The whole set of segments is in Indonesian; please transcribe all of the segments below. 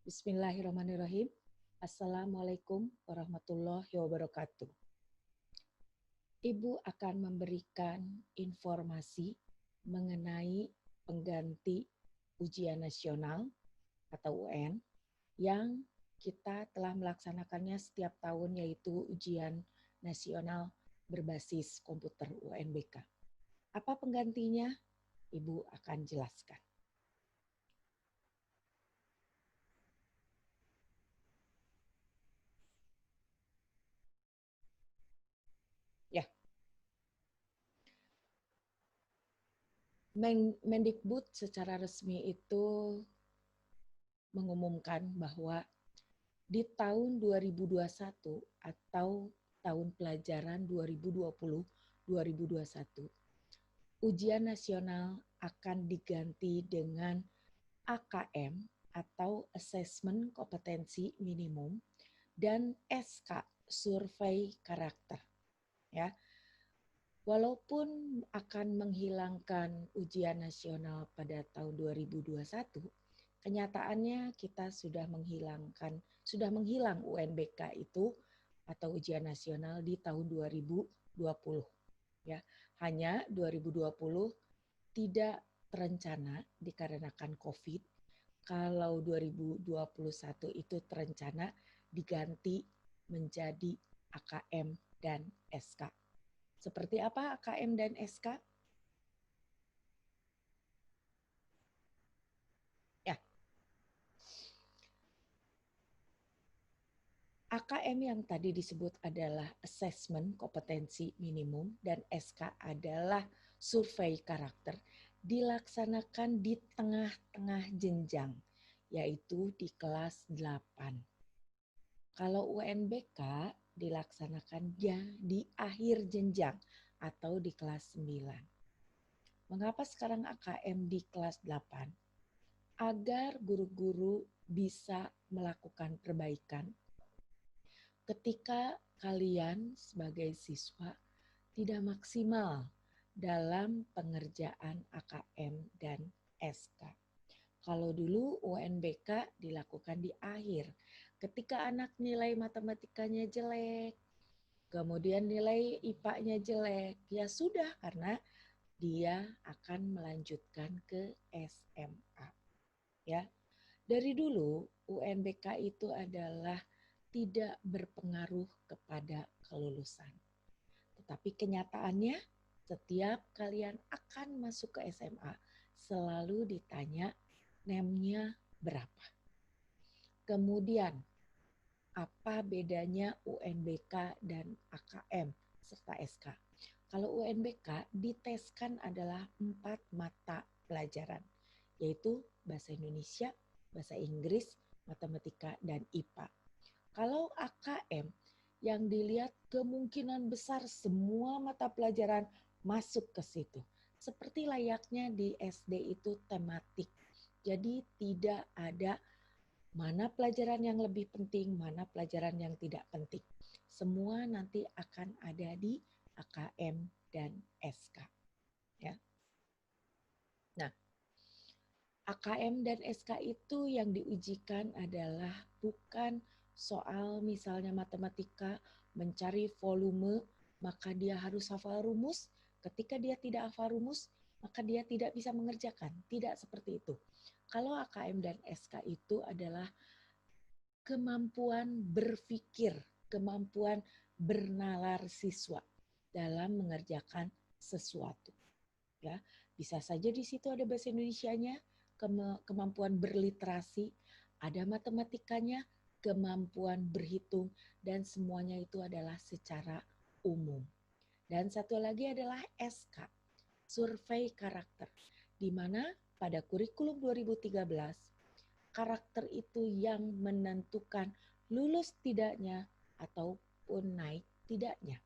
Bismillahirrahmanirrahim. Assalamualaikum warahmatullahi wabarakatuh. Ibu akan memberikan informasi mengenai pengganti ujian nasional atau UN yang kita telah melaksanakannya setiap tahun, yaitu ujian nasional berbasis komputer UNBK. Apa penggantinya? Ibu akan jelaskan. Mendikbud secara resmi itu mengumumkan bahwa di tahun 2021 atau tahun pelajaran 2020-2021, ujian nasional akan diganti dengan AKM atau Assessment Kompetensi Minimum dan SK, Survei Karakter. Ya. Walaupun akan menghilangkan ujian nasional pada tahun 2021, kenyataannya kita sudah menghilang UNBK itu atau ujian nasional di tahun 2020. Ya, hanya 2020 tidak terencana dikarenakan COVID. Kalau 2021 itu terencana diganti menjadi AKM dan SK. Seperti apa AKM dan SK? Ya. AKM yang tadi disebut adalah Assessment Kompetensi Minimum dan SK adalah Survei Karakter, dilaksanakan di tengah-tengah jenjang, yaitu di kelas 8. Kalau UNBK dilaksanakan di akhir jenjang atau di kelas 9. Mengapa sekarang AKM di kelas 8? Agar guru-guru bisa melakukan perbaikan ketika kalian sebagai siswa tidak maksimal dalam pengerjaan AKM dan SK. Kalau dulu UNBK dilakukan di akhir, ketika anak nilai matematikanya jelek, kemudian nilai IPA-nya jelek, ya sudah, karena dia akan melanjutkan ke SMA. Ya, dari dulu UNBK itu adalah tidak berpengaruh kepada kelulusan. Tetapi kenyataannya setiap kalian akan masuk ke SMA selalu ditanya NEM-nya berapa. Kemudian apa bedanya UNBK dan AKM serta SK? Kalau UNBK diteskan adalah 4 mata pelajaran, yaitu bahasa Indonesia, bahasa Inggris, matematika, dan IPA. Kalau AKM yang dilihat kemungkinan besar semua mata pelajaran masuk ke situ. Seperti layaknya di SD itu tematik. Jadi tidak ada mana pelajaran yang lebih penting, mana pelajaran yang tidak penting. Semua nanti akan ada di AKM dan SK. Ya. Nah, AKM dan SK itu yang diujikan adalah bukan soal misalnya matematika mencari volume, maka dia harus hafal rumus. Ketika dia tidak hafal rumus, maka dia tidak bisa mengerjakan. Tidak seperti itu. Kalau AKM dan SK itu adalah kemampuan berpikir, kemampuan bernalar siswa dalam mengerjakan sesuatu. Ya, bisa saja di situ ada bahasa Indonesianya, kemampuan berliterasi, ada matematikanya, kemampuan berhitung, dan semuanya itu adalah secara umum. Dan satu lagi adalah SK, Survei Karakter, di mana pada kurikulum 2013, karakter itu yang menentukan lulus tidaknya ataupun naik tidaknya.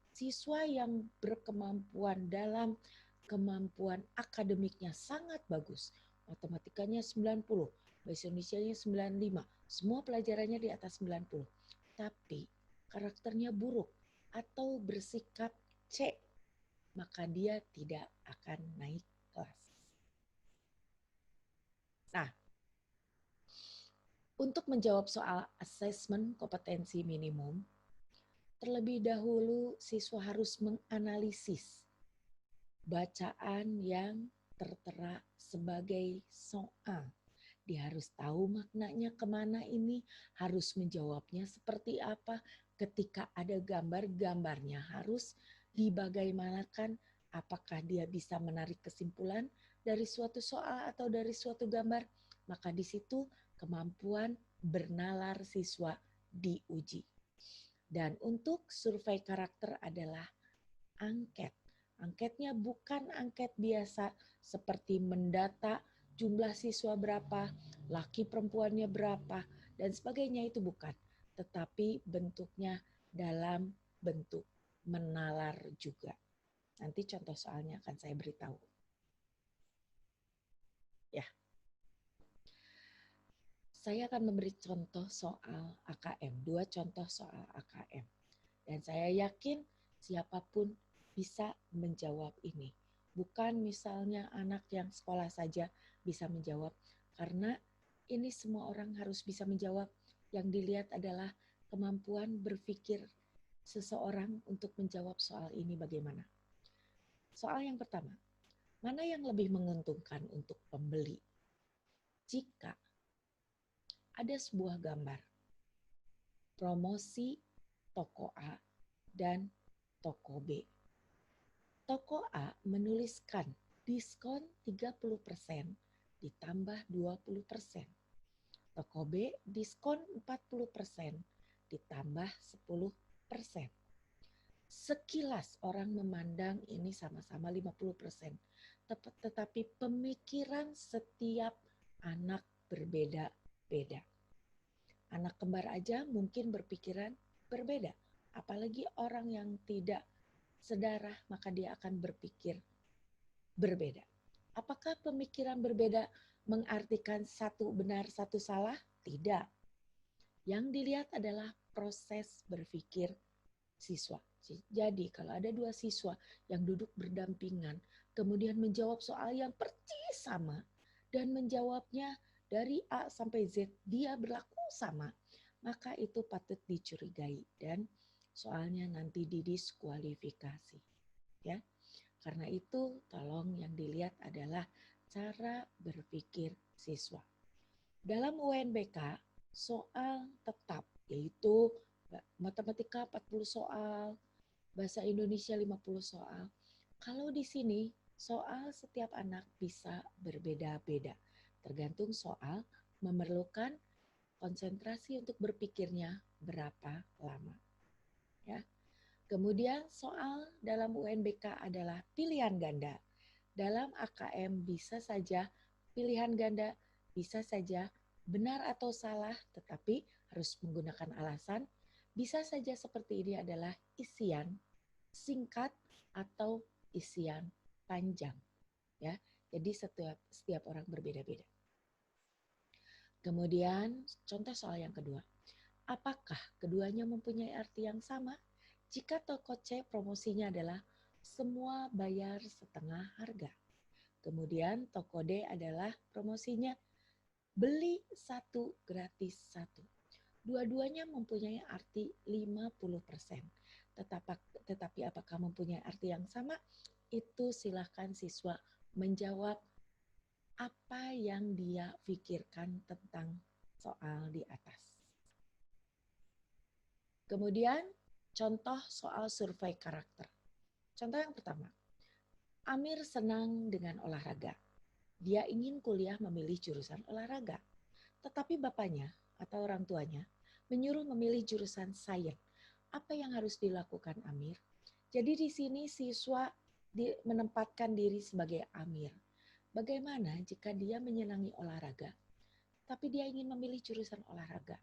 Siswa yang berkemampuan dalam kemampuan akademiknya sangat bagus, matematikanya 90, bahasa Indonesianya 95, semua pelajarannya di atas 90. Tapi karakternya buruk atau bersikap C, maka dia tidak akan naik kelas. Nah, Untuk menjawab soal asesmen kompetensi minimum, terlebih dahulu siswa harus menganalisis bacaan yang tertera sebagai soal. Dia harus tahu maknanya kemana ini, harus menjawabnya seperti apa. Ketika ada gambar-gambarnya harus dibagaimanakan, apakah dia bisa menarik kesimpulan dari suatu soal atau dari suatu gambar. Maka di situ kemampuan bernalar siswa diuji. Dan untuk survei karakter adalah angket. Angketnya bukan angket biasa seperti mendata jumlah siswa berapa, laki perempuannya berapa, dan sebagainya, itu bukan. Tetapi bentuknya dalam bentuk menalar juga. Nanti contoh soalnya akan saya beritahu. Ya, saya akan memberi contoh soal AKM, 2 contoh soal AKM. Dan saya yakin siapapun bisa menjawab ini. Bukan misalnya anak yang sekolah saja bisa menjawab, karena ini semua orang harus bisa menjawab. Yang dilihat adalah kemampuan berpikir seseorang untuk menjawab soal ini bagaimana. Soal yang pertama, mana yang lebih menguntungkan untuk pembeli? Jika ada sebuah gambar promosi toko A dan toko B. Toko A menuliskan diskon 30% ditambah 20%. Toko B diskon 40% ditambah 10%. Sekilas orang memandang ini sama-sama 50%. Tetapi pemikiran setiap anak berbeda-beda. Anak kembar aja mungkin berpikiran berbeda. Apalagi orang yang tidak sedarah, maka dia akan berpikir berbeda. Apakah pemikiran berbeda mengartikan satu benar, satu salah? Tidak. Yang dilihat adalah proses berpikir siswa. Jadi kalau ada 2 siswa yang duduk berdampingan, kemudian menjawab soal yang persis sama, dan menjawabnya dari A sampai Z, dia berlaku sama, maka itu patut dicurigai dan soalnya nanti didiskualifikasi. Ya. Karena itu tolong yang dilihat adalah cara berpikir siswa. Dalam UNBK soal tetap yaitu matematika 40 soal, bahasa Indonesia 50 soal. Kalau di sini soal setiap anak bisa berbeda-beda. Tergantung soal memerlukan konsentrasi untuk berpikirnya berapa lama. Ya. Kemudian soal dalam UNBK adalah pilihan ganda. Dalam AKM bisa saja pilihan ganda, bisa saja benar atau salah, tetapi harus menggunakan alasan. Bisa saja seperti ini adalah isian singkat atau isian panjang. Ya, jadi setiap orang berbeda-beda. Kemudian contoh soal yang kedua. Apakah keduanya mempunyai arti yang sama? Jika toko C promosinya adalah semua bayar setengah harga. Kemudian toko D adalah promosinya beli 1 gratis 1. Dua-duanya mempunyai arti 50%. Tetapi apakah mempunyai arti yang sama? Itu silahkan siswa menjawab apa yang dia pikirkan tentang soal di atas. Kemudian contoh soal survei karakter. Contoh yang pertama, Amir senang dengan olahraga. Dia ingin kuliah memilih jurusan olahraga. Tetapi bapaknya atau orang tuanya menyuruh memilih jurusan sains. Apa yang harus dilakukan Amir? Jadi di sini siswa menempatkan diri sebagai Amir. Bagaimana jika dia menyenangi olahraga, tapi dia ingin memilih jurusan olahraga?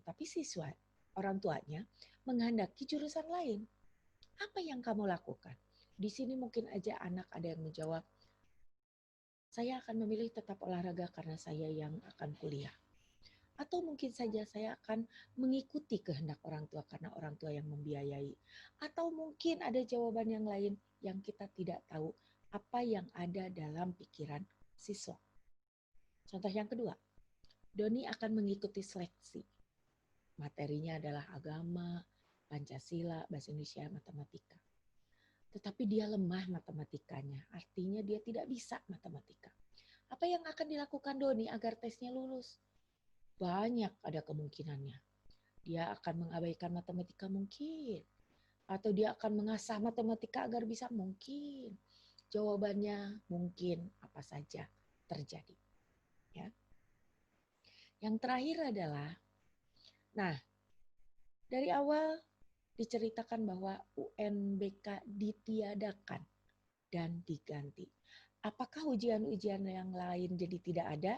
Tetapi siswa, orang tuanya menghendaki jurusan lain. Apa yang kamu lakukan? Di sini mungkin aja anak ada yang menjawab, saya akan memilih tetap olahraga karena saya yang akan kuliah. Atau mungkin saja saya akan mengikuti kehendak orang tua karena orang tua yang membiayai. Atau mungkin ada jawaban yang lain yang kita tidak tahu apa yang ada dalam pikiran siswa. Contoh yang kedua, Doni akan mengikuti seleksi. Materinya adalah agama, Pancasila, bahasa Indonesia, matematika. Tetapi dia lemah matematikanya, artinya dia tidak bisa matematika. Apa yang akan dilakukan Doni agar tesnya lulus? Banyak ada kemungkinannya. Dia akan mengabaikan matematika mungkin. Atau dia akan mengasah matematika agar bisa mungkin. Jawabannya mungkin apa saja terjadi. Ya. Yang terakhir adalah, nah dari awal diceritakan bahwa UNBK ditiadakan dan diganti. Apakah ujian-ujian yang lain jadi tidak ada?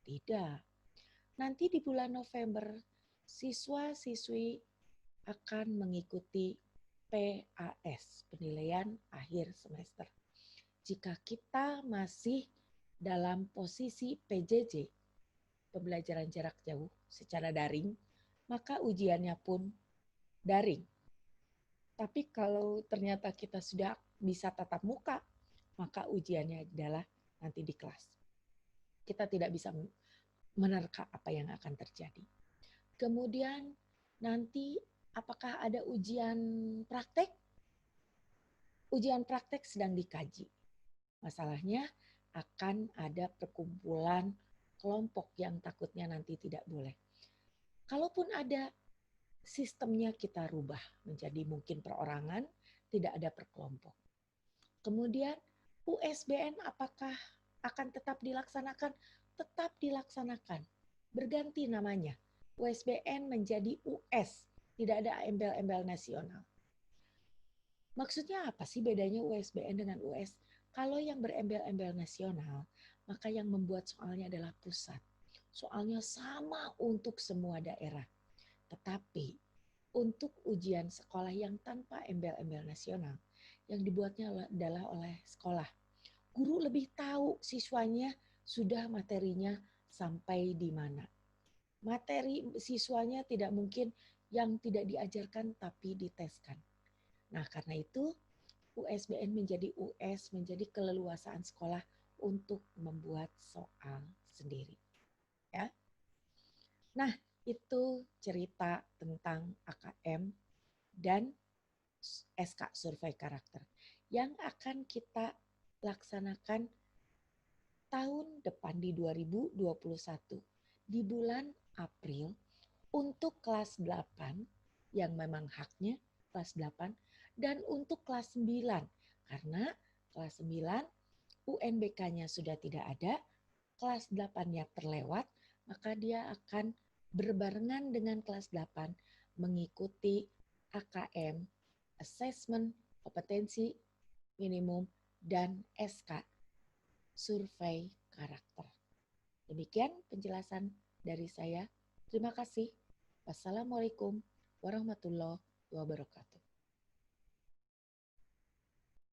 Tidak. Nanti di bulan November, siswa-siswi akan mengikuti PAS, penilaian akhir semester. Jika kita masih dalam posisi PJJ, pembelajaran jarak jauh secara daring, maka ujiannya pun daring. Tapi kalau ternyata kita sudah bisa tatap muka, maka ujiannya adalah nanti di kelas. Kita tidak bisa menerka apa yang akan terjadi. Kemudian nanti apakah ada ujian praktek? Ujian praktek sedang dikaji. Masalahnya akan ada perkumpulan kelompok yang takutnya nanti tidak boleh. Kalaupun ada, sistemnya kita rubah menjadi mungkin perorangan, tidak ada perkelompok. Kemudian USBN apakah akan tetap dilaksanakan? Tetap dilaksanakan. Berganti namanya. USBN menjadi US, tidak ada embel-embel nasional. Maksudnya apa sih bedanya USBN dengan US? Kalau yang berembel-embel nasional, maka yang membuat soalnya adalah pusat. Soalnya sama untuk semua daerah. Tetapi untuk ujian sekolah yang tanpa embel-embel nasional, yang dibuatnya adalah oleh sekolah. Guru lebih tahu siswanya sudah materinya sampai di mana. Materi siswanya tidak mungkin yang tidak diajarkan tapi diteskan. Nah, karena itu USBN menjadi US, menjadi keleluasaan sekolah untuk membuat soal sendiri. Ya. Nah, itu cerita tentang AKM dan SK survei karakter yang akan kita laksanakan tahun depan di 2021 di bulan April untuk kelas 8 yang memang haknya kelas 8 dan untuk kelas 9 karena kelas 9 UNBK-nya sudah tidak ada, kelas 8-nya terlewat, maka dia akan berbarengan dengan kelas 8 mengikuti AKM, Assessment, Kompetensi Minimum, dan SK, Survei Karakter. Demikian penjelasan dari saya. Terima kasih. Wassalamualaikum warahmatullahi wabarakatuh.